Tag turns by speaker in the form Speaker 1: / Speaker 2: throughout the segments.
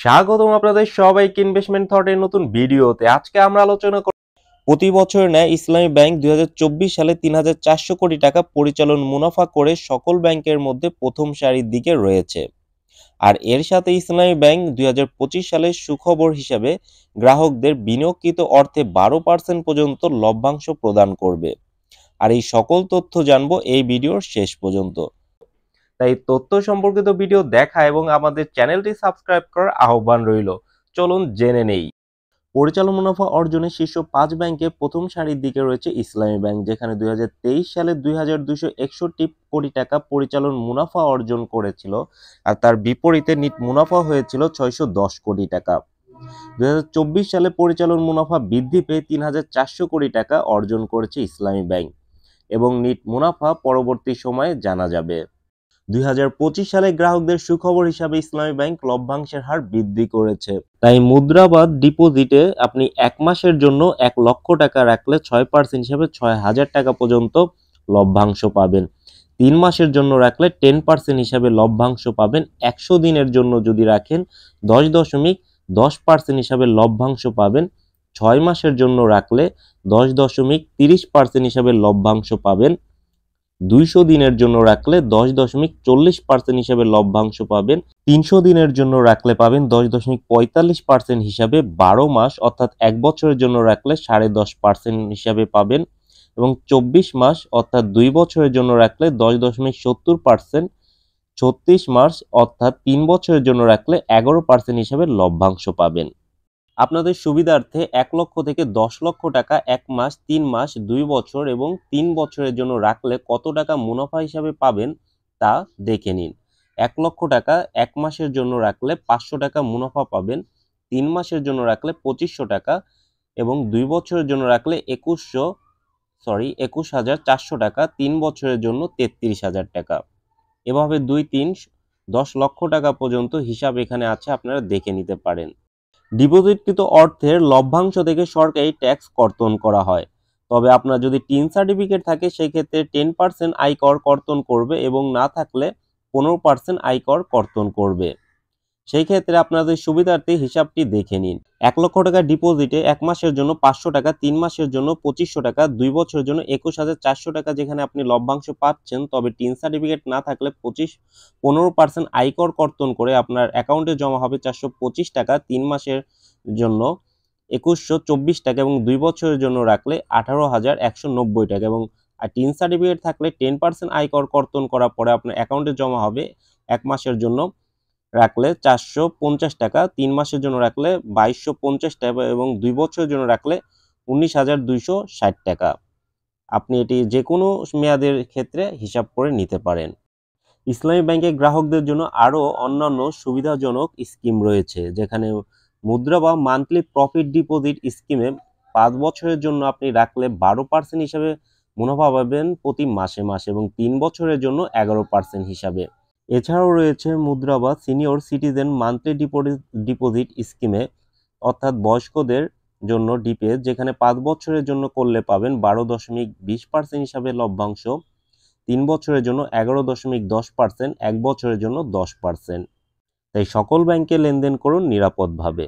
Speaker 1: স্বাগতম আপনাদের সবাইকে ইনভেস্টমেন্ট থটের নতুন ভিডিওতে। আজকে আমরা আলোচনা করব প্রতি বছর ন্যায় ইসলামী ব্যাংক 2024 সালে 3400 কোটি টাকা পরিচালন মুনাফা করে সকল ব্যাংকের মধ্যে প্রথম সারির দিকে রয়েছে। আর এর সাথে ইসলামী ব্যাংক 2025 সালে সুখবর হিসাবে গ্রাহকদের বিনিয়োগকৃত অর্থে 12% পর্যন্ত লভ্যাংশ প্রদান করবে। আর এই সকল তথ্য জানবো এই ভিডিওর শেষ পর্যন্ত। তাই তথ্য সম্পর্কিত ভিডিও দেখা এবং আমাদের চ্যানেলটি সাবস্ক্রাইব করার আহ্বান রইল। চলুন জেনে নেই। পরিচালন মুনাফা অর্জনে শীর্ষ 5 ব্যাংকে প্রথম সারির দিকে রয়েছে ইসলামী ব্যাংক, যেখানে 2023 সালে 2261 কোটি টাকা পরিচালন মুনাফা অর্জন করেছিল। আর তার বিপরীতে নিট মুনাফা হয়েছিল 610 কোটি টাকা। 2024 সালে পরিচালন মুনাফা বৃদ্ধি পেয়ে 3400 কোটি টাকা অর্জন করেছে ইসলামী ব্যাংক, এবং নিট মুনাফা পরবর্তী সময়ে জানা যাবে। 2025 সালে গ্রাহকদের সুখবর হিসাবে ইসলামী ব্যাংক লভ্যাংশের হার বৃদ্ধি করেছে। তাই মুদ্রা বা ডিপোজিটে আপনি 1 মাসের জন্য 1 লক্ষ টাকা রাখলে 6% হিসাবে 6000 টাকা পর্যন্ত লভ্যাংশ পাবেন। 3 মাসের জন্য রাখলে 10% হিসাবে লভ্যাংশ পাবেন। 100 দিনের জন্য যদি রাখেন 10.10% হিসাবে লভ্যাংশ পাবেন। 6 মাসের জন্য রাখলে 10.30% হিসাবে লভ্যাংশ পাবেন। 200 দিনের জন্য রাখলে 10.40% হিসাবে লভ্যাংশ পাবেন। 300 দিনের জন্য রাখলে পাবেন 10.45% হিসাবে। 12 মাস অর্থাৎ 1 বছরের জন্য রাখলে 10.5% হিসাবে পাবেন, এবং 24 মাস অর্থাৎ 2 বছরের জন্য রাখলে 10.70%। 36 মাস অর্থাৎ 3 বছরের জন্য রাখলে 11% হিসাবে লভ্যাংশ পাবেন। আপনাদের সুবিধার্থে 1 লক্ষ থেকে 10 লক্ষ টাকা 1 মাস, 3 মাস, 2 বছর এবং 3 বছরের জন্য রাখলে কত টাকা মুনাফা হিসাবে পাবেন তা দেখে নিন। 1 লক্ষ টাকা 1 মাসের জন্য রাখলে 500 টাকা মুনাফা পাবেন। 3 মাসের জন্য রাখলে 2500 টাকা, এবং 2 বছরের জন্য রাখলে 21,400 টাকা। 3 বছরের জন্য 33,000 টাকা। এভাবে 2, 3, 10 লক্ষ টাকা পর্যন্ত হিসাব এখানে আছে, আপনারা দেখে নিতে পারেন। ডিপোজিটকৃত অর্থের লভ্যাংশ থেকে সরকারি ট্যাক্স কর্তন করা হয়। তবে আপনার যদি টিন সার্টিফিকেট থাকে সেই ক্ষেত্রে 10% আয়কর কর্তন করবে, এবং না থাকলে 15% আয়কর কর্তন করবে। সেই ক্ষেত্রে আপনাদের সুবিধার্থে হিসাবটি দেখে নিন। 1 লক্ষ টাকা ডিপোজিটে 1 মাসের জন্য 500 টাকা, 3 মাসের জন্য 2500 টাকা, 2 বছরের জন্য 21400 টাকা যেখানে আপনি লভ্যাংশ পাচ্ছেন। তবে টিন সার্টিফিকেট না থাকলে 15% আয়কর কর্তন করে আপনার অ্যাকাউন্টে জমা হবে 425 টাকা। 3 মাসের জন্য 2124 টাকা, এবং 2 বছরের জন্য রাখলে 18190 টাকা। এবং টিন সার্টিফিকেট থাকলে 10% আয়কর কর্তন করার পরে আপনার অ্যাকাউন্টে জমা হবে 1 মাসের জন্য রাখলে 450 টাকা, 3 মাসের জন্য রাখলে 2250 টাকা, এবং 2 বছরের জন্য রাখলে 19260 টাকা। আপনি এটি যে কোনো মেয়াদের ক্ষেত্রে হিসাব করে নিতে পারেন। ইসলামী ব্যাংকের গ্রাহকদের জন্য আরও অন্যান্য সুবিধাজনক স্কিম রয়েছে, যেখানে মুদ্রা বা মান্থলি প্রফিট ডিপোজিট স্কিমে 5 বছরের জন্য আপনি রাখলে 12% হিসাবে মুনাফা পাবেন প্রতি মাসে মাসে, এবং 3 বছরের জন্য 11% হিসাবে। এছাড়াও রয়েছে মুদ্রা বা সিনিয়র সিটিজেন মান্থলি ডিপোজিট স্কিমে, অর্থাৎ বয়স্কদের জন্য ডিপিএস, যেখানে 5 বছরের জন্য করলে পাবেন 12.20% হিসাবে লভ্যাংশ। 3 বছরের জন্য 11.10%, 1 বছরের জন্য 10%। তাই সকল ব্যাংকে লেনদেন করুন নিরাপদভাবে।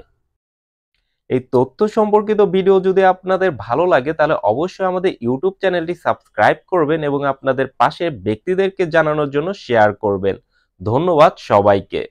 Speaker 1: এই তথ্য সম্পর্কিত ভিডিও যদি আপনাদের ভালো লাগে তাহলে অবশ্যই আমাদের ইউটিউব চ্যানেলটি সাবস্ক্রাইব করবেন, এবং আপনাদের পাশের ব্যক্তিদেরকে জানানোর জন্য শেয়ার করবেন। ধন্যবাদ সবাইকে।